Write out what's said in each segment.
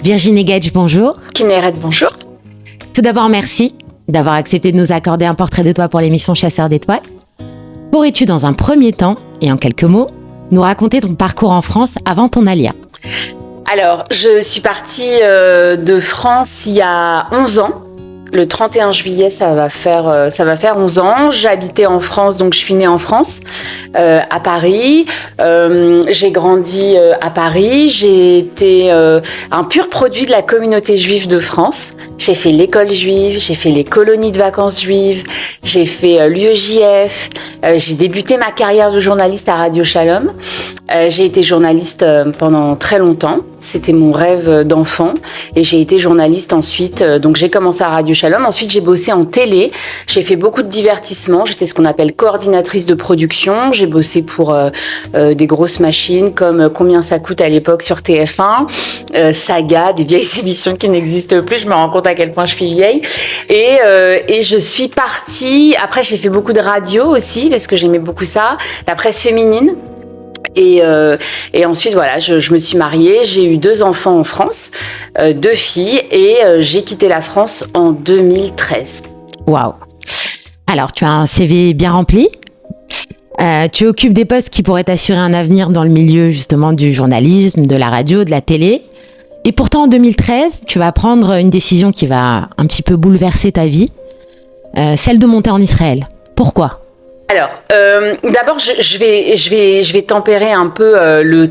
Virginie Gage, bonjour. Kinneret, bonjour. Tout d'abord, merci d'avoir accepté de nous accorder un portrait de toi pour l'émission Chasseurs d'étoiles. Pourrais-tu, dans un premier temps, et en quelques mots, nous raconter ton parcours en France avant ton alia? Alors, je suis partie de France il y a 11 ans. Le 31 juillet, ça va faire 11 ans. J'habitais en France, donc je suis née en France, à Paris. J'ai grandi à Paris. J'ai été un pur produit de la communauté juive de France. J'ai fait l'école juive, j'ai fait les colonies de vacances juives, j'ai fait l'UEJF. J'ai débuté ma carrière de journaliste à Radio Shalom. J'ai été journaliste pendant très longtemps. C'était mon rêve d'enfant. Et j'ai été journaliste ensuite. Donc j'ai commencé à Radio Shalom. Ensuite, j'ai bossé en télé. J'ai fait beaucoup de divertissement. J'étais ce qu'on appelle coordinatrice de production. J'ai bossé pour des grosses machines comme Combien ça coûte à l'époque sur TF1, Saga, des vieilles émissions qui n'existent plus. Je me rends compte à quel point je suis vieille. Et je suis partie. Après, j'ai fait beaucoup de radio aussi parce que j'aimais beaucoup ça. La presse féminine. Et ensuite, voilà, je me suis mariée, j'ai eu 2 enfants en France, 2 filles, et j'ai quitté la France en 2013. Waouh! Alors, tu as un CV bien rempli. Tu occupes des postes qui pourraient t'assurer un avenir dans le milieu, justement, du journalisme, de la radio, de la télé. Et pourtant, en 2013, tu vas prendre une décision qui va un petit peu bouleverser ta vie, celle de monter en Israël. Pourquoi? Alors, d'abord, je vais tempérer un peu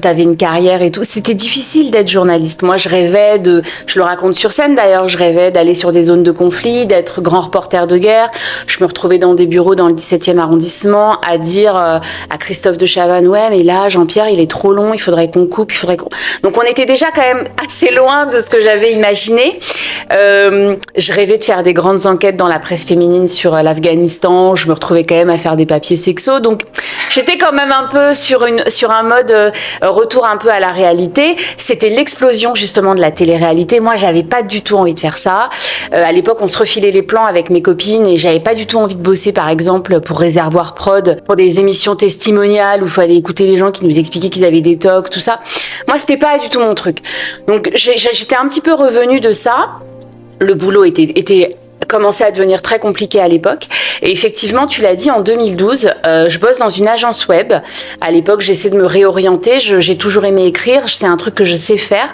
t'avais une carrière et tout. C'était difficile d'être journaliste. Moi, je le raconte sur scène d'ailleurs, je rêvais d'aller sur des zones de conflit, d'être grand reporter de guerre. Je me retrouvais dans des bureaux dans le 17e arrondissement à dire à Christophe de Chavannes, ouais, mais là, Jean-Pierre, il est trop long, il faudrait qu'on coupe, Donc, on était déjà quand même assez loin de ce que j'avais imaginé. Je rêvais de faire des grandes enquêtes dans la presse féminine sur l'Afghanistan. Je me retrouvais quand même à faire des papiers sexos, donc j'étais quand même un peu sur un mode retour un peu à la réalité. C'était l'explosion justement de la télé-réalité. Moi, j'avais pas du tout envie de faire ça. À l'époque, on se refilait les plans avec mes copines et j'avais pas du tout envie de bosser, par exemple, pour Réservoir Prod, pour des émissions testimoniales où il fallait écouter les gens qui nous expliquaient qu'ils avaient des tocs, tout ça. Moi, c'était pas du tout mon truc. Donc, j'étais un petit peu revenue de ça. Le boulot était commençait à devenir très compliqué à l'époque. Et effectivement, tu l'as dit, en 2012, je bosse dans une agence web. À l'époque, j'essaie de me réorienter. J'ai toujours aimé écrire. C'est un truc que je sais faire.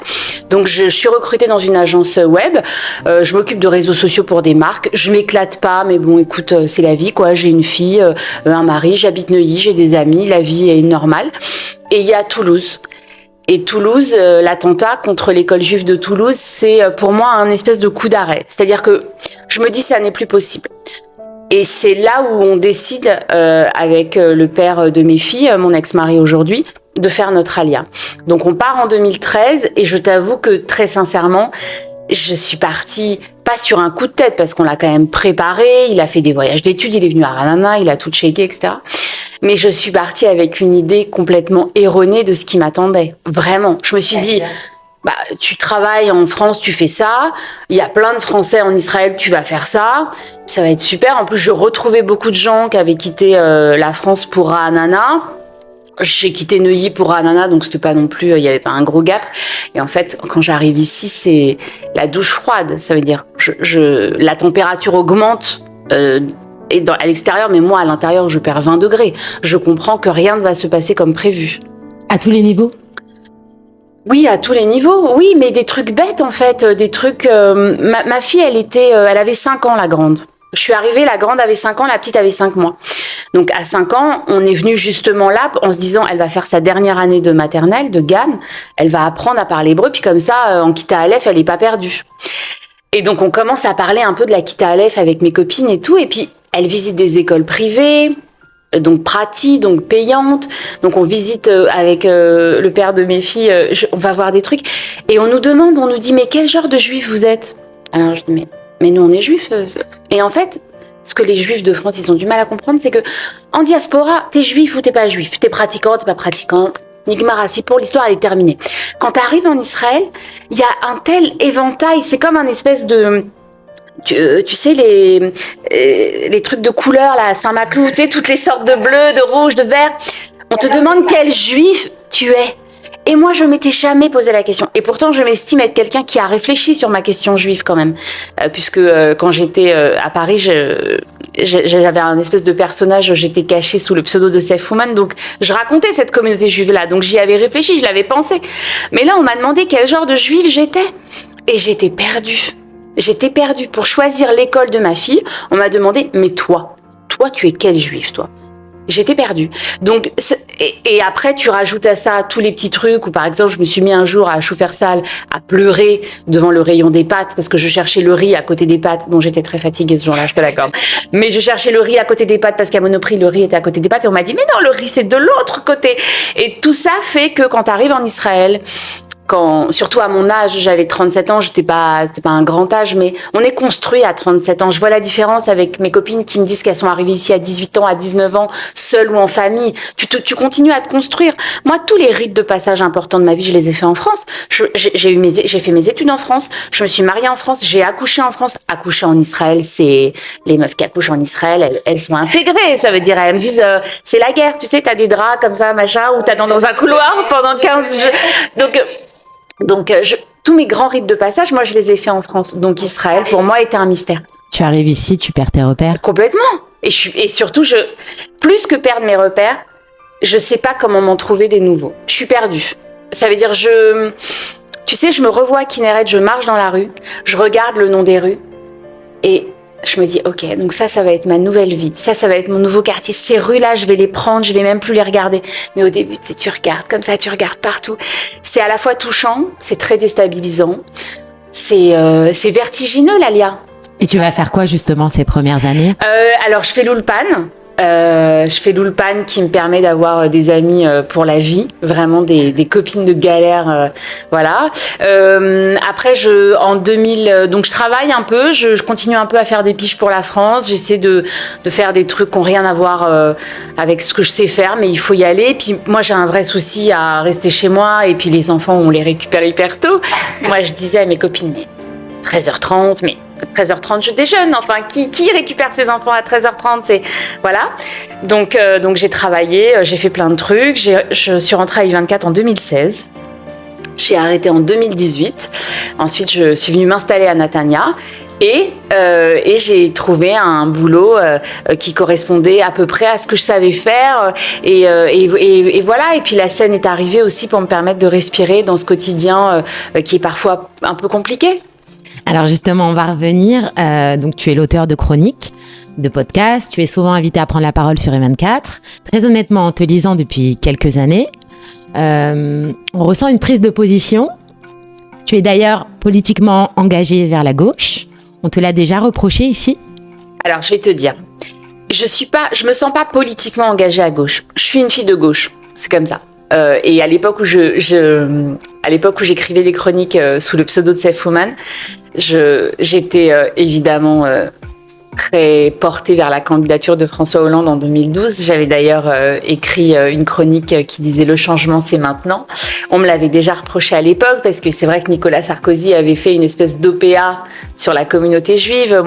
Donc, je suis recrutée dans une agence web. Je m'occupe de réseaux sociaux pour des marques. Je m'éclate pas, mais bon, écoute, c'est la vie, quoi. J'ai une fille, un mari, j'habite Neuilly, j'ai des amis. La vie est normale. Et il y a Toulouse. Et Toulouse, l'attentat contre l'école juive de Toulouse, c'est pour moi un espèce de coup d'arrêt. C'est-à-dire que je me dis ça n'est plus possible. Et c'est là où on décide, avec le père de mes filles, mon ex-mari aujourd'hui, de faire notre alia. Donc on part en 2013 et je t'avoue que très sincèrement, je suis partie pas sur un coup de tête parce qu'on l'a quand même préparé, il a fait des voyages d'études, il est venu à Ranana, il a tout checké, etc. Mais je suis partie avec une idée complètement erronée de ce qui m'attendait. Vraiment. Je me suis dit, tu travailles en France, tu fais ça. Il y a plein de Français en Israël, tu vas faire ça. Ça va être super. En plus, je retrouvais beaucoup de gens qui avaient quitté la France pour Ranana. J'ai quitté Neuilly pour Ranana, donc c'était pas non plus, il y avait pas un gros gap. Et en fait, quand j'arrive ici, c'est la douche froide. Ça veut dire, la température augmente. À l'extérieur, mais moi, à l'intérieur, je perds 20 degrés. Je comprends que rien ne va se passer comme prévu. À tous les niveaux? Oui, à tous les niveaux. Oui, mais des trucs bêtes, en fait. Des trucs... Ma fille, elle avait 5 ans, la grande. Je suis arrivée, la grande avait 5 ans, la petite avait 5 mois. Donc, à 5 ans, on est venu justement là en se disant, elle va faire sa dernière année de maternelle, de GAN. Elle va apprendre à parler hébreu, puis comme ça, en Kita Aleph, elle n'est pas perdue. Et donc, on commence à parler un peu de la Kita Aleph avec mes copines et tout. Et puis, elle visite des écoles privées, donc pratiques, donc payantes. Donc on visite avec le père de mes filles, on va voir des trucs. Et on nous dit, mais quel genre de juif vous êtes? Alors je dis, mais nous on est juifs. Et en fait, ce que les juifs de France, ils ont du mal à comprendre, c'est que en diaspora, t'es juif ou t'es pas juif. T'es pratiquant, t'es pas pratiquant. Nigmar, si pour l'histoire, elle est terminée. Quand t'arrives en Israël, il y a un tel éventail, c'est comme un espèce de... Tu sais, les trucs de couleurs, là, à Saint-Maclou, tu sais, toutes les sortes de bleu, de rouge, de vert. On te demande quel juif tu es. Et moi, je m'étais jamais posé la question. Et pourtant, je m'estime être quelqu'un qui a réfléchi sur ma question juive quand même. Puisque quand j'étais à Paris, j'avais un espèce de personnage, j'étais cachée sous le pseudo de Safe Woman. Donc, je racontais cette communauté juive-là. Donc, j'y avais réfléchi, je l'avais pensé. Mais là, on m'a demandé quel genre de juive j'étais. Et j'étais perdue. J'étais perdue. Pour choisir l'école de ma fille, on m'a demandé, mais toi, tu es quelle juive, toi? J'étais perdue. Donc, et après, tu rajoutes à ça tous les petits trucs où, par exemple, je me suis mis un jour à Choufersal à pleurer devant le rayon des pâtes parce que je cherchais le riz à côté des pâtes. Bon, j'étais très fatiguée ce jour-là, je te l'accorde. Mais je cherchais le riz à côté des pâtes parce qu'à Monoprix, le riz était à côté des pâtes et on m'a dit, mais non, le riz, c'est de l'autre côté. Et tout ça fait que quand tu arrives en Israël, surtout à mon âge, j'avais 37 ans, c'était pas un grand âge, mais on est construit à 37 ans. Je vois la différence avec mes copines qui me disent qu'elles sont arrivées ici à 18 ans, à 19 ans, seules ou en famille. Tu continues à te construire. Moi, tous les rites de passage importants de ma vie, je les ai faits en France. J'ai fait mes études en France, je me suis mariée en France, j'ai accouché en France. Accoucher en Israël, c'est les meufs qui accouchent en Israël, elles sont intégrées. Ça veut dire, elles me disent, c'est la guerre, tu sais, t'as des draps comme ça, machin, ou t'attends dans un couloir pendant 15 jours. Donc, tous mes grands rites de passage, moi, je les ai faits en France. Donc, Israël, pour moi, était un mystère. Tu arrives ici, tu perds tes repères? Complètement. Et surtout, plus que perdre mes repères, je sais pas comment m'en trouver des nouveaux. Je suis perdue. Ça veut dire, tu sais, je me revois à Kinneret, je marche dans la rue, je regarde le nom des rues, et je me dis, ok, donc ça va être ma nouvelle vie. Ça va être mon nouveau quartier. Ces rues-là, je vais les prendre, je vais même plus les regarder. Mais au début, tu regardes comme ça, tu regardes partout. C'est à la fois touchant, c'est très déstabilisant. C'est vertigineux, l'Alia. Et tu vas faire quoi, justement, ces premières années? Alors, je fais l'Ulpan. Je fais l'Ulpan qui me permet d'avoir des amis pour la vie, vraiment des copines de galère, voilà. Après, en 2000, donc je travaille un peu, je continue un peu à faire des piges pour la France. J'essaie de faire des trucs qui n'ont rien à voir avec ce que je sais faire, mais il faut y aller. Puis moi, j'ai un vrai souci à rester chez moi. Et puis les enfants, on les récupère hyper tôt. Moi, je disais à mes copines, 13h30, mais 13h30 je déjeune, enfin qui récupère ses enfants à 13h30, voilà. Donc j'ai travaillé, j'ai fait plein de trucs, je suis rentrée à I24 en 2016. J'ai arrêté en 2018. Ensuite, je suis venue m'installer à Natania et j'ai trouvé un boulot qui correspondait à peu près à ce que je savais faire. Et voilà. Et puis la scène est arrivée aussi pour me permettre de respirer dans ce quotidien qui est parfois un peu compliqué. Alors justement, on va revenir. Donc tu es l'auteur de chroniques, de podcasts. Tu es souvent invité à prendre la parole sur I24. Très honnêtement, en te lisant depuis quelques années, on ressent une prise de position. Tu es d'ailleurs politiquement engagé vers la gauche. On te l'a déjà reproché ici? Alors, je vais te dire, je me sens pas politiquement engagée à gauche. Je suis une fille de gauche, c'est comme ça. Et à l'époque où j'écrivais des chroniques sous le pseudo de Safe Woman, j'étais évidemment très portée vers la candidature de François Hollande en 2012. J'avais d'ailleurs écrit une chronique qui disait « Le changement, c'est maintenant ». On me l'avait déjà reproché à l'époque parce que c'est vrai que Nicolas Sarkozy avait fait une espèce d'OPA sur la communauté juive.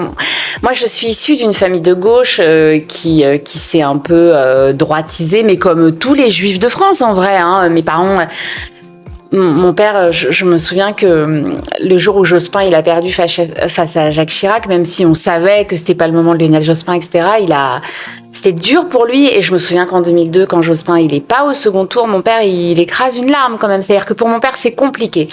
Moi, je suis issue d'une famille de gauche qui s'est un peu droitisée, mais comme tous les juifs de France en vrai. Hein. Mes parents... Mon père, je me souviens que le jour où Jospin il a perdu face à Jacques Chirac, même si on savait que c'était pas le moment de Lionel Jospin, etc., c'était dur pour lui. Et je me souviens qu'en 2002, quand Jospin il est pas au second tour, mon père il écrase une larme quand même. C'est-à-dire que pour mon père c'est compliqué.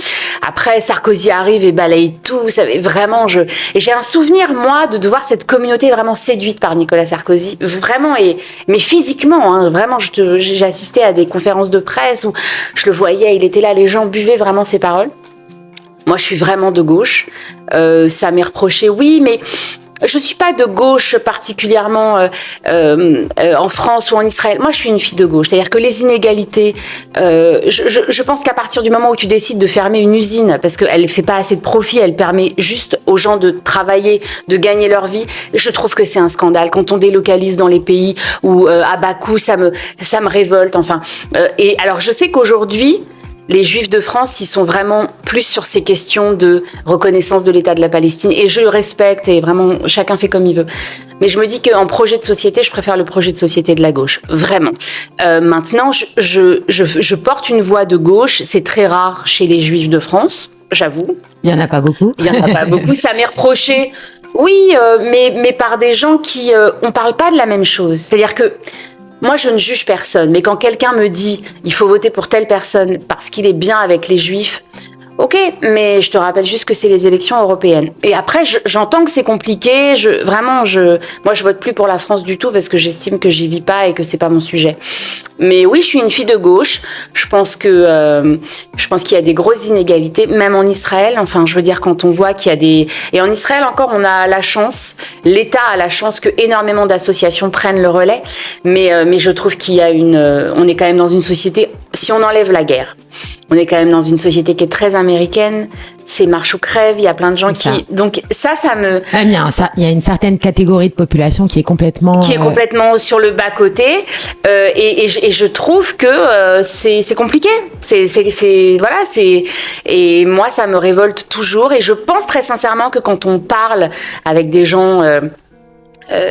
Après Sarkozy arrive et balaye tout. Ça, vraiment, et j'ai un souvenir moi de voir cette communauté vraiment séduite par Nicolas Sarkozy, vraiment mais physiquement, hein, vraiment. J'ai assisté à des conférences de presse où je le voyais, il était là, les gens buvaient vraiment ses paroles. Moi, je suis vraiment de gauche. Ça m'est reproché, oui, mais je suis pas de gauche particulièrement en France ou en Israël. Moi, je suis une fille de gauche. C'est-à-dire que les inégalités, je pense qu'à partir du moment où tu décides de fermer une usine parce qu'elle fait pas assez de profit, elle permet juste aux gens de travailler, de gagner leur vie, je trouve que c'est un scandale. Quand on délocalise dans les pays où à bas coût, ça me révolte. Enfin, et alors je sais qu'aujourd'hui, Les Juifs de France, ils sont vraiment plus sur ces questions de reconnaissance de l'État de la Palestine. Et je le respecte, et vraiment, chacun fait comme il veut. Mais je me dis qu'en projet de société, je préfère le projet de société de la gauche. Vraiment. Maintenant, je porte une voix de gauche. C'est très rare chez les Juifs de France, j'avoue. Il n'y en a pas beaucoup. Il n'y en a pas beaucoup. Ça m'est reproché. Oui, mais par des gens qui... on ne parle pas de la même chose. C'est-à-dire que moi, je ne juge personne, mais quand quelqu'un me dit « il faut voter pour telle personne parce qu'il est bien avec les Juifs », ok, mais je te rappelle juste que c'est les élections européennes. Et après, j'entends que c'est compliqué. Moi, je vote plus pour la France du tout parce que j'estime que j'y vis pas et que c'est pas mon sujet. Mais oui, je suis une fille de gauche. Je pense qu'il y a des grosses inégalités, même en Israël. Enfin, je veux dire, quand on voit qu'il y a des... Et en Israël, encore, on a la chance, l'État a la chance que énormément d'associations prennent le relais. Mais je trouve qu'il y a on est quand même dans une société, si on enlève la guerre, on est quand même dans une société qui est très américaine. C'est marche ou crève. Il y a plein de gens qui... Donc ça me... Il y a une certaine catégorie de population qui est complètement... sur le bas-côté. Et je trouve que c'est compliqué. Et moi, ça me révolte toujours. Et je pense très sincèrement que quand on parle avec des gens...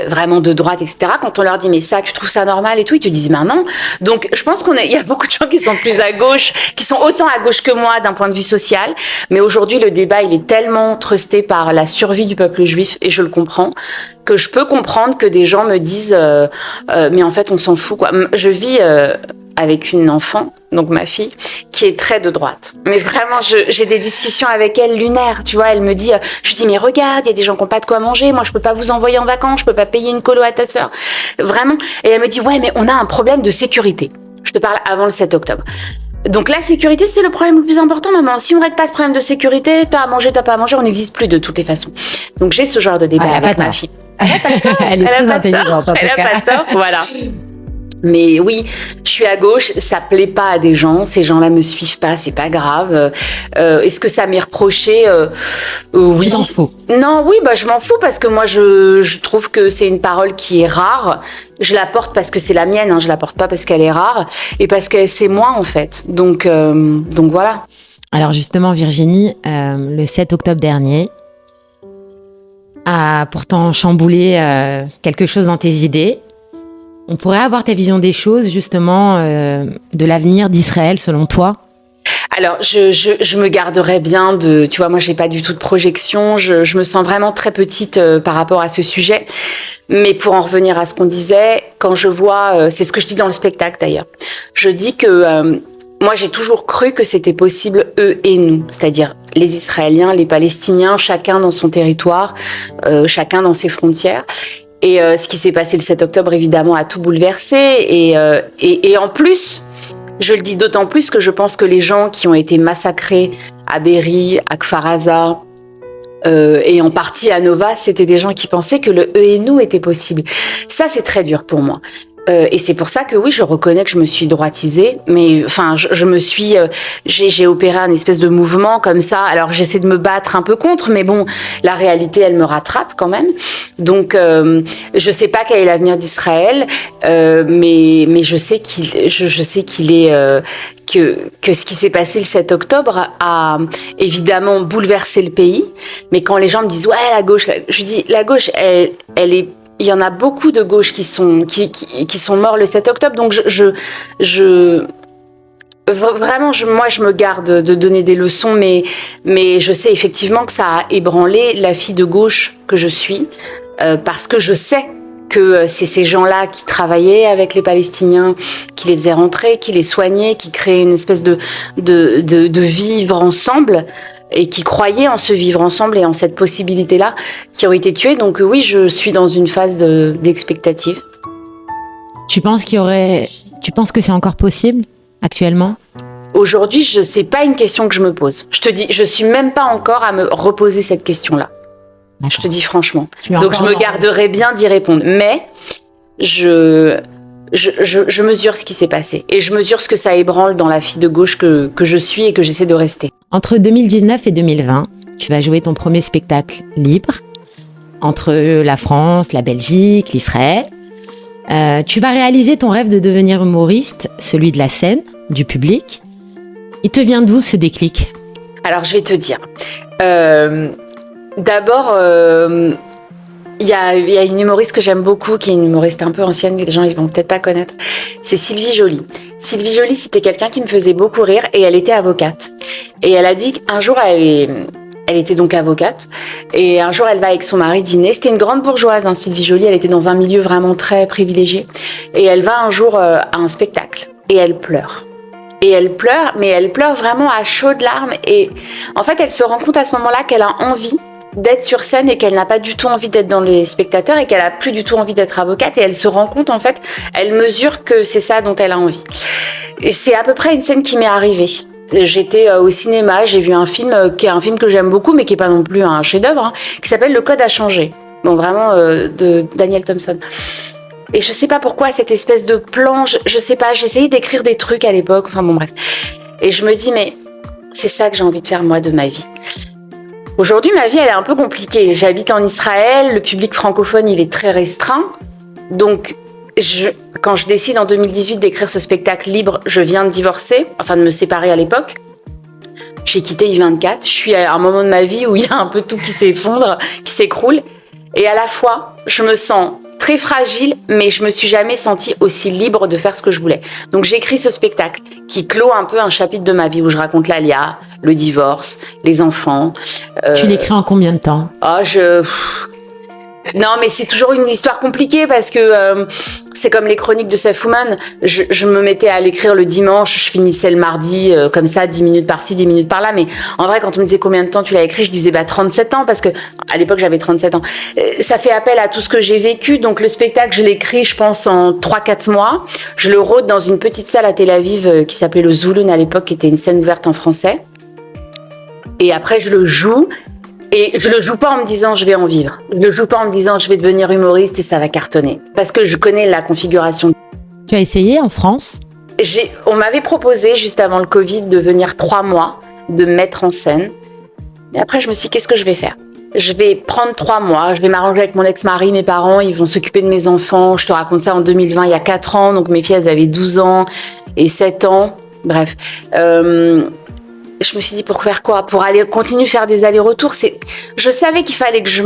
vraiment de droite, etc. Quand on leur dit mais ça, tu trouves ça normal et tout, ils te disent ben non. Donc je pense il y a beaucoup de gens qui sont plus à gauche, qui sont autant à gauche que moi d'un point de vue social. Mais aujourd'hui le débat il est tellement trusté par la survie du peuple juif et je le comprends que je peux comprendre que des gens me disent mais en fait on s'en fout quoi. Je vis avec une enfant, donc ma fille, qui est très de droite. Mais vraiment, j'ai des discussions avec elle lunaires, tu vois. Elle me dit, je lui dis, mais regarde, il y a des gens qui n'ont pas de quoi manger. Moi, je peux pas vous envoyer en vacances, je peux pas payer une colo à ta sœur. Vraiment. Et elle me dit, ouais, mais on a un problème de sécurité. Je te parle avant le 7 octobre. Donc la sécurité, c'est le problème le plus important, maman. Si on règle pas ce problème de sécurité, t'as pas à manger, on n'existe plus de toutes les façons. Donc j'ai ce genre de débat avec ma fille. Elle est très intelligente, en tout cas. Elle a pas tort, voilà. Mais oui, je suis à gauche, ça plaît pas à des gens, ces gens-là me suivent pas, c'est pas grave. Est-ce que ça m'est reproché Oui. Tu t'en fous? Non, oui, je m'en fous parce que moi je trouve que c'est une parole qui est rare. Je la porte parce que c'est la mienne, je la porte pas parce qu'elle est rare et parce que c'est moi en fait. Donc voilà. Alors justement, Virginie, le 7 octobre dernier a pourtant chamboulé quelque chose dans tes idées. On pourrait avoir ta vision des choses, justement, de l'avenir d'Israël, selon toi? Alors, je me garderais bien de... Tu vois, moi, j'ai pas du tout de projection. Je me sens vraiment très petite par rapport à ce sujet. Mais pour en revenir à ce qu'on disait, quand je vois... c'est ce que je dis dans le spectacle, d'ailleurs. Je dis que... moi, j'ai toujours cru que c'était possible, eux et nous. C'est-à-dire les Israéliens, les Palestiniens, chacun dans son territoire, chacun dans ses frontières. Et ce qui s'est passé le 7 octobre, évidemment, a tout bouleversé. Et en plus, je le dis d'autant plus que je pense que les gens qui ont été massacrés à Be'eri, à Kfar Aza, et en partie à Nova, c'était des gens qui pensaient que le eux et nous était possible. Ça, c'est très dur pour moi. Et c'est pour ça que oui, je reconnais que je me suis droitisée, mais enfin, je me suis, j'ai opéré un espèce de mouvement comme ça. Alors j'essaie de me battre un peu contre, mais bon, la réalité, elle me rattrape quand même. Donc, je sais pas quel est l'avenir d'Israël, mais je sais qu'il est que ce qui s'est passé le 7 octobre a évidemment bouleversé le pays. Mais quand les gens me disent ouais, la gauche, je dis la gauche, elle est... Il y en a beaucoup de gauche qui sont morts le 7 octobre. Donc, vraiment, moi, je me garde de donner des leçons, mais je sais effectivement que ça a ébranlé la fille de gauche que je suis, parce que je sais que c'est ces gens-là qui travaillaient avec les Palestiniens, qui les faisaient rentrer, qui les soignaient, qui créaient une espèce de vivre ensemble, et qui croyaient en ce vivre ensemble et en cette possibilité-là, qui ont été tués. Donc oui, je suis dans une phase d'expectative. Tu penses que c'est encore possible actuellement? Aujourd'hui, c'est pas une question que je me pose. Je te dis, je suis même pas encore à me reposer cette question-là. D'accord. Je te dis franchement. Donc je me garderai bien d'y répondre. Mais je mesure ce qui s'est passé et je mesure ce que ça ébranle dans la fille de gauche que je suis et que j'essaie de rester. Entre 2019 et 2020, tu vas jouer ton premier spectacle libre entre la France, la Belgique, l'Israël. Tu vas réaliser ton rêve de devenir humoriste, celui de la scène, du public. Il te vient d'où ce déclic ? Alors, je vais te dire. D'abord, il y a une humoriste que j'aime beaucoup, qui est une humoriste un peu ancienne, que les gens ils vont peut-être pas connaître. C'est Sylvie Joly. Sylvie Joly, c'était quelqu'un qui me faisait beaucoup rire et elle était avocate. Et elle a dit qu'un jour, elle était donc avocate. Et un jour, elle va avec son mari dîner. C'était une grande bourgeoise, hein, Sylvie Joly. Elle était dans un milieu vraiment très privilégié. Et elle va un jour à un spectacle. Et elle pleure. Et elle pleure, mais elle pleure vraiment à chaudes larmes. Et en fait, elle se rend compte à ce moment-là qu'elle a envie d'être sur scène et qu'elle n'a pas du tout envie d'être dans les spectateurs et qu'elle a plus du tout envie d'être avocate. Et elle se rend compte, en fait, elle mesure que c'est ça dont elle a envie. Et c'est à peu près une scène qui m'est arrivée. J'étais au cinéma, j'ai vu un film qui est un film que j'aime beaucoup, mais qui est pas non plus un chef-d'œuvre, hein, qui s'appelle Le Code a changé. Bon, vraiment de Daniel Thompson. Et je sais pas pourquoi cette espèce de plan, je sais pas, j'ai essayé d'écrire des trucs à l'époque, enfin bon bref. Et je me dis mais c'est ça que j'ai envie de faire moi de ma vie. Aujourd'hui ma vie elle est un peu compliquée. J'habite en Israël, le public francophone il est très restreint. Donc quand je décide en 2018 d'écrire ce spectacle libre, je viens de divorcer, enfin de me séparer à l'époque. J'ai quitté I24, je suis à un moment de ma vie où il y a un peu tout qui s'effondre, qui s'écroule. Et à la fois, je me sens très fragile, mais je me suis jamais sentie aussi libre de faire ce que je voulais. Donc j'ai écrit ce spectacle qui clôt un peu un chapitre de ma vie où je raconte l'alia, le divorce, les enfants. Tu l'écris en combien de temps ? Non, mais c'est toujours une histoire compliquée parce que c'est comme les chroniques de Saif Ouman. Je me mettais à l'écrire le dimanche, je finissais le mardi, comme ça, 10 minutes par-ci, 10 minutes par-là. Mais en vrai, quand on me disait combien de temps tu l'as écrit, je disais 37 ans parce que à l'époque, j'avais 37 ans. Ça fait appel à tout ce que j'ai vécu. Donc le spectacle, je l'écris, je pense, en 3-4 mois. Je le rôde dans une petite salle à Tel Aviv qui s'appelait le Zouloun à l'époque, qui était une scène ouverte en français. Et après, je le joue. Et je le joue pas en me disant je vais en vivre. Je le joue pas en me disant je vais devenir humoriste et ça va cartonner. Parce que je connais la configuration. Tu as essayé en France ? On m'avait proposé juste avant le Covid de venir 3 mois, de me mettre en scène. Et après je me suis dit qu'est-ce que je vais faire ? Je vais prendre 3 mois, je vais m'arranger avec mon ex-mari, mes parents, ils vont s'occuper de mes enfants. Je te raconte ça en 2020, il y a 4 ans, donc mes filles elles avaient 12 ans et 7 ans. Bref. Je me suis dit pour faire quoi ? Pour aller continuer à faire des allers-retours. Je savais qu'il fallait que je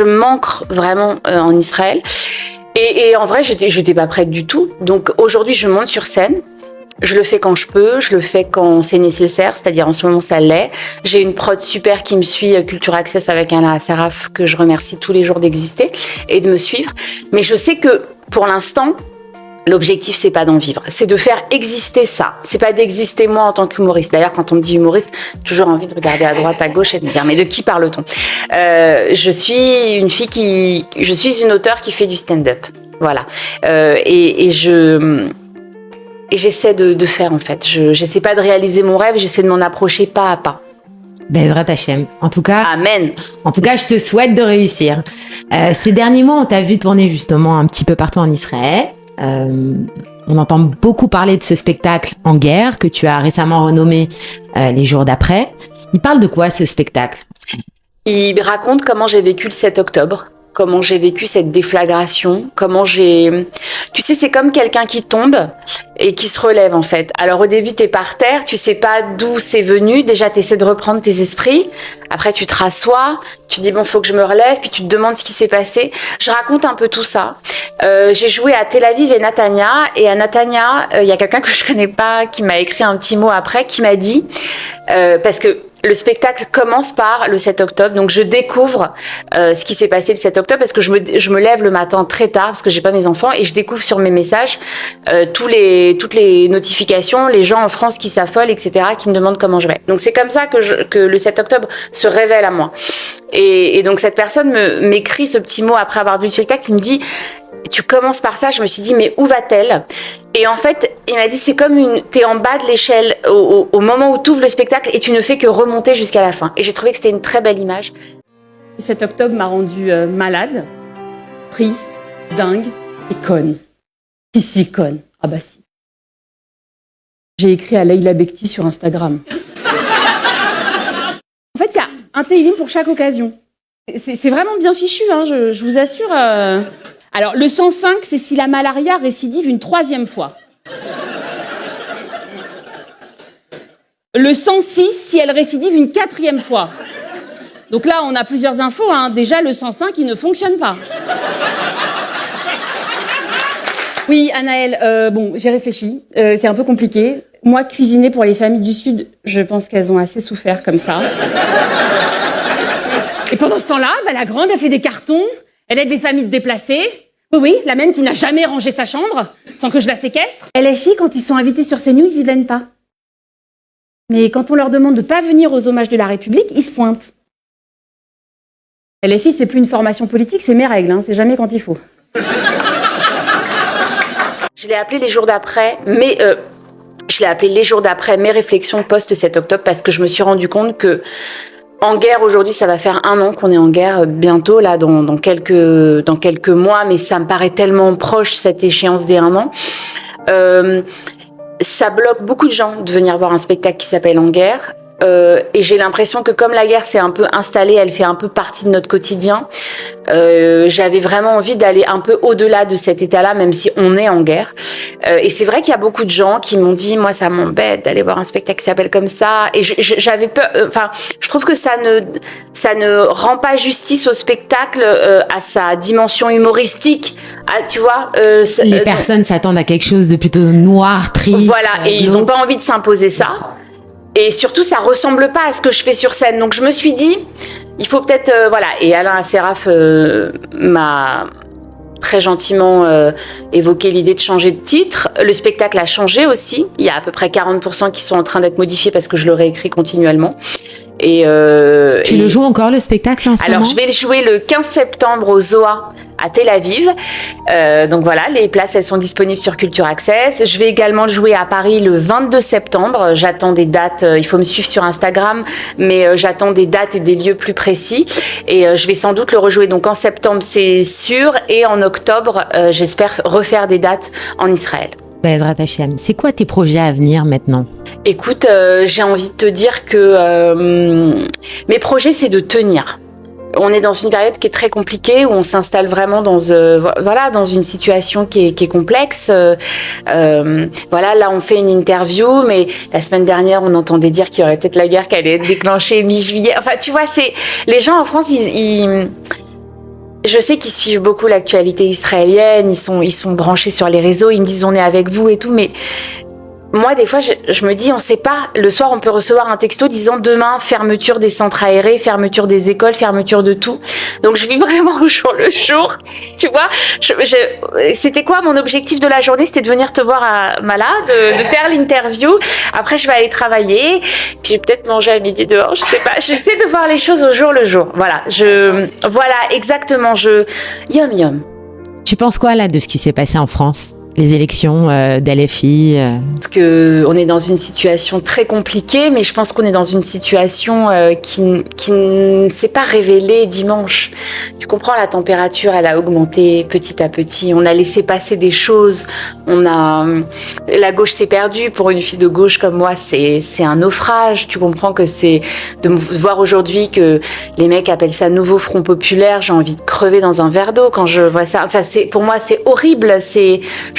m'ancre vraiment en Israël. Et en vrai, j'étais pas prête du tout. Donc aujourd'hui, je monte sur scène. Je le fais quand je peux, je le fais quand c'est nécessaire, c'est-à-dire en ce moment ça l'est. J'ai une prod super qui me suit, Culture Access avec Anna Saraf, que je remercie tous les jours d'exister et de me suivre. Mais je sais que pour l'instant, l'objectif, c'est pas d'en vivre, c'est de faire exister ça. C'est pas d'exister moi en tant qu'humoriste. D'ailleurs, quand on me dit humoriste, j'ai toujours envie de regarder à droite, à gauche et de me dire mais de qui parle-t-on ? Je suis une auteure qui fait du stand-up. Voilà. Et j'essaie de faire en fait. J'essaie pas de réaliser mon rêve, j'essaie de m'en approcher pas à pas. Bezrat Hashem. En tout cas, Amen. En tout cas, je te souhaite de réussir. Ces derniers mois, on t'a vu tourner justement un petit peu partout en Israël. On entend beaucoup parler de ce spectacle En guerre que tu as récemment renommé Les jours d'après. Il parle de quoi ce spectacle ? Il raconte comment j'ai vécu le 7 octobre, comment j'ai vécu cette déflagration, Tu sais, c'est comme quelqu'un qui tombe et qui se relève en fait. Alors au début, t'es par terre, tu sais pas d'où c'est venu. Déjà, t'essaies de reprendre tes esprits. Après, tu te rassois, tu dis bon, faut que je me relève, puis tu te demandes ce qui s'est passé. Je raconte un peu tout ça. J'ai joué à Tel Aviv et Natania. Et à Natania, il y a quelqu'un que je connais pas qui m'a écrit un petit mot après, qui m'a dit parce que le spectacle commence par le 7 octobre, donc je découvre ce qui s'est passé le 7 octobre parce que je me lève le matin très tard parce que j'ai pas mes enfants et je découvre sur mes messages toutes les notifications, les gens en France qui s'affolent, etc., qui me demandent comment je vais. Donc c'est comme ça que le 7 octobre se révèle à moi. Et donc cette personne m'écrit ce petit mot après avoir vu le spectacle, il me dit tu commences par ça. Je me suis dit mais où va-t-elle ? Et en fait, il m'a dit c'est comme t'es en bas de l'échelle au moment où tu ouvres le spectacle et tu ne fais que remonter jusqu'à la fin. Et j'ai trouvé que c'était une très belle image. Le 7 octobre m'a rendue malade, triste, dingue et conne. Si, conne. Ah bah si. J'ai écrit à Leïla Bekti sur Instagram. En fait, il y a un télim pour chaque occasion. C'est vraiment bien fichu, hein, je vous assure. Alors, le 105, c'est si la malaria récidive une 3e fois. Le 106 si elle récidive une 4e fois. Donc là, on a plusieurs infos. Déjà, le 105, il ne fonctionne pas. Oui, Anaëlle, bon, j'ai réfléchi. C'est un peu compliqué. Moi, cuisiner pour les familles du Sud, je pense qu'elles ont assez souffert comme ça. Et pendant ce temps-là, la grande, elle fait des cartons. Elle aide les familles déplacées. Oui, la même qui n'a jamais rangé sa chambre, sans que je la séquestre. LFI, quand ils sont invités sur CNews, ils viennent pas. Mais quand on leur demande de pas venir aux hommages de la République, ils se pointent. LFI, c'est plus une formation politique, c'est mes règles, c'est jamais quand il faut. Je l'ai appelé les jours d'après, mais mes réflexions post-7 octobre, parce que je me suis rendu compte que en guerre aujourd'hui, ça va faire 1 an qu'on est en guerre bientôt, là, dans quelques mois, mais ça me paraît tellement proche, cette échéance des 1 an. Ça bloque beaucoup de gens de venir voir un spectacle qui s'appelle En guerre. Et j'ai l'impression que comme la guerre s'est un peu installée, elle fait un peu partie de notre quotidien. J'avais vraiment envie d'aller un peu au-delà de cet état-là, même si on est en guerre. Et c'est vrai qu'il y a beaucoup de gens qui m'ont dit, moi, ça m'embête d'aller voir un spectacle qui s'appelle comme ça. Et j'avais peur. Je trouve que ça ne rend pas justice au spectacle, à sa dimension humoristique. Tu vois. Les personnes s'attendent à quelque chose de plutôt noir, triste. Voilà. Et ils n'ont pas envie de s'imposer ça. Et surtout, ça ressemble pas à ce que je fais sur scène. Donc, je me suis dit, il faut peut-être... voilà. Et Alain Asseraf m'a très gentiment évoqué l'idée de changer de titre. Le spectacle a changé aussi. Il y a à peu près 40% qui sont en train d'être modifiés parce que je le réécris continuellement. Et tu le joues encore, le spectacle, en ce moment ? Alors, je vais le jouer le 15 septembre au Zoa à Tel Aviv. Donc voilà, les places, elles sont disponibles sur Culture Access. Je vais également le jouer à Paris le 22 septembre. J'attends des dates, il faut me suivre sur Instagram, mais j'attends des dates et des lieux plus précis. Et je vais sans doute le rejouer donc en septembre, c'est sûr. Et en octobre, j'espère refaire des dates en Israël. Ezrat Hachem, c'est quoi tes projets à venir maintenant ? Écoute, j'ai envie de te dire que mes projets, c'est de tenir. On est dans une période qui est très compliquée, où on s'installe vraiment dans une situation qui est complexe. Voilà, là, on fait une interview, mais la semaine dernière, on entendait dire qu'il y aurait peut-être la guerre qui allait être déclenchée mi-juillet. Enfin, tu vois, les gens en France, je sais qu'ils suivent beaucoup l'actualité israélienne, ils sont branchés sur les réseaux, ils me disent on est avec vous et tout, mais moi, des fois, je me dis, on sait pas. Le soir, on peut recevoir un texto disant demain, fermeture des centres aérés, fermeture des écoles, fermeture de tout. Donc, je vis vraiment au jour le jour. Tu vois, c'était quoi mon objectif de la journée ? C'était de venir te voir à Malade, de faire l'interview. Après, je vais aller travailler, puis peut-être manger à midi dehors. Je sais pas. J'essaie de voir les choses au jour le jour. Voilà. Voilà, exactement. Yom. Tu penses quoi là de ce qui s'est passé en France ? Les élections d'LFI Parce que on est dans une situation très compliquée, mais je pense qu'on est dans une situation qui ne s'est pas révélée dimanche. Tu comprends, la température, elle a augmenté petit à petit. On a laissé passer des choses. La gauche s'est perdue. Pour une fille de gauche comme moi, c'est un naufrage. Tu comprends que c'est de voir aujourd'hui que les mecs appellent ça nouveau Front populaire. J'ai envie de crever dans un verre d'eau quand je vois ça. Enfin, pour moi, c'est horrible.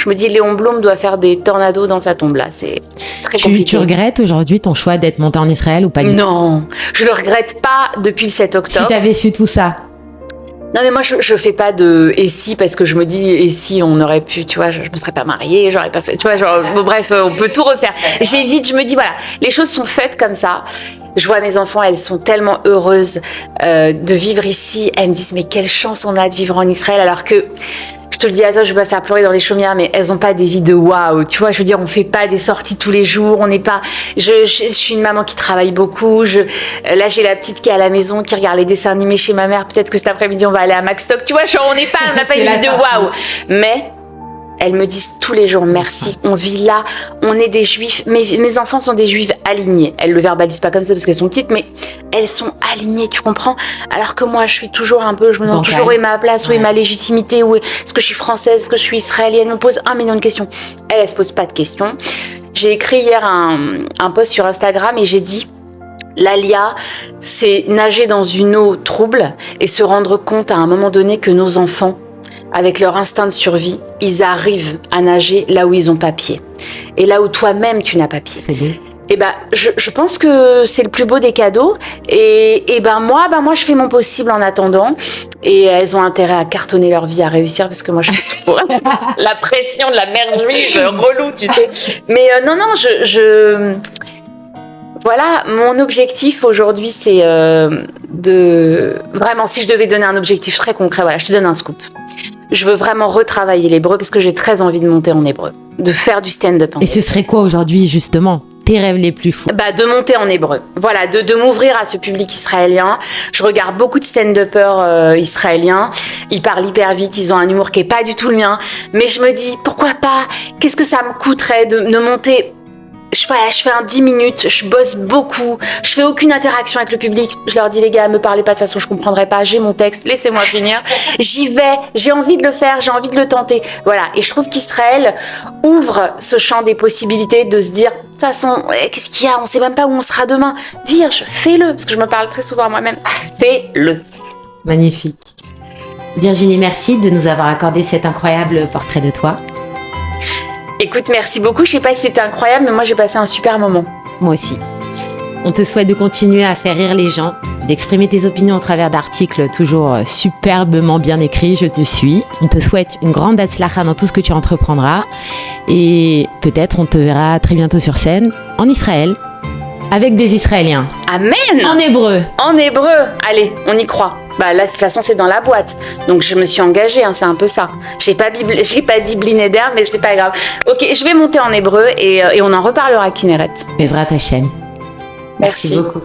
Je me dis, Léon Blum doit faire des tornados dans sa tombe là. C'est très compliqué. Tu regrettes aujourd'hui ton choix d'être monté en Israël ou pas du tout ? Non, je le regrette pas depuis le 7 octobre. Si t'avais su tout ça. Non mais moi je fais pas de et si, parce que je me dis et si on aurait pu, tu vois, je me serais pas mariée, j'aurais pas fait, tu vois, genre bon, bref, on peut tout refaire. J'évite, je me dis voilà, les choses sont faites comme ça. Je vois mes enfants, elles sont tellement heureuses de vivre ici. Elles me disent mais quelle chance on a de vivre en Israël, alors que je te le dis à toi, je vais pas faire pleurer dans les chaumières, mais elles ont pas des vies de waouh. Tu vois, je veux dire, on fait pas des sorties tous les jours, on n'est pas. Je suis une maman qui travaille beaucoup. Là, j'ai la petite qui est à la maison, qui regarde les dessins animés chez ma mère. Peut-être que cet après-midi, on va aller à Maxstock. Tu vois, genre, on n'a pas une vie de waouh. Mais elles me disent tous les jours merci, on vit là, on est des juifs. Mes enfants sont des juifs alignés. Elles le verbalisent pas comme ça parce qu'elles sont petites, mais elles sont alignées, tu comprends ? Alors que moi, je suis toujours un peu, je me demande toujours où est ma place, où est ma légitimité, est-ce que je suis française, est-ce que je suis israélienne ? On me pose 1 million de questions. Elles se posent pas de questions. J'ai écrit hier un post sur Instagram et j'ai dit l'Alia, c'est nager dans une eau trouble et se rendre compte à un moment donné que nos enfants, avec leur instinct de survie, ils arrivent à nager là où ils ont pas pied. Et là où toi-même, tu n'as pas pied. C'est beau. Et je pense que c'est le plus beau des cadeaux. Et moi, je fais mon possible en attendant. Et elles ont intérêt à cartonner leur vie, à réussir, parce que moi, je fais tout pour la pression de la mère juive, relou, tu sais. Mais non, voilà, mon objectif aujourd'hui, c'est vraiment, si je devais donner un objectif très concret, voilà, je te donne un scoop. Je veux vraiment retravailler l'hébreu parce que j'ai très envie de monter en hébreu, de faire du stand-up. Et ce serait quoi aujourd'hui, justement, tes rêves les plus fous? De monter en hébreu. Voilà, de m'ouvrir à ce public israélien. Je regarde beaucoup de stand-uppers israéliens. Ils parlent hyper vite, ils ont un humour qui est pas du tout le mien. Mais je me dis, pourquoi pas? Qu'est-ce que ça me coûterait de monter? Je fais un 10 minutes, je bosse beaucoup, je fais aucune interaction avec le public. Je leur dis, les gars, me parlez pas de façon, je comprendrai pas, j'ai mon texte, laissez-moi finir. J'y vais, j'ai envie de le faire, j'ai envie de le tenter. Voilà. Et je trouve qu'Israël ouvre ce champ des possibilités de se dire, de toute façon, qu'est-ce qu'il y a? On sait même pas où on sera demain. Virge, fais-le. Parce que je me parle très souvent à moi-même. Fais-le. Magnifique. Virginie, merci de nous avoir accordé cet incroyable portrait de toi. Écoute, merci beaucoup. Je sais pas si c'était incroyable, mais moi, j'ai passé un super moment. Moi aussi. On te souhaite de continuer à faire rire les gens, d'exprimer tes opinions au travers d'articles toujours superbement bien écrits. Je te suis. On te souhaite une grande hatzlacha dans tout ce que tu entreprendras. Et peut-être on te verra très bientôt sur scène, en Israël, avec des Israéliens. Amen! En hébreu. En hébreu. Allez, on y croit. Là, de toute façon, c'est dans la boîte. Donc, je me suis engagée, c'est un peu ça. J'ai pas dit Blinéder, mais c'est pas grave. Ok, je vais monter en hébreu et on en reparlera, Kinneret. Bezrat Hashem. Merci Merci beaucoup.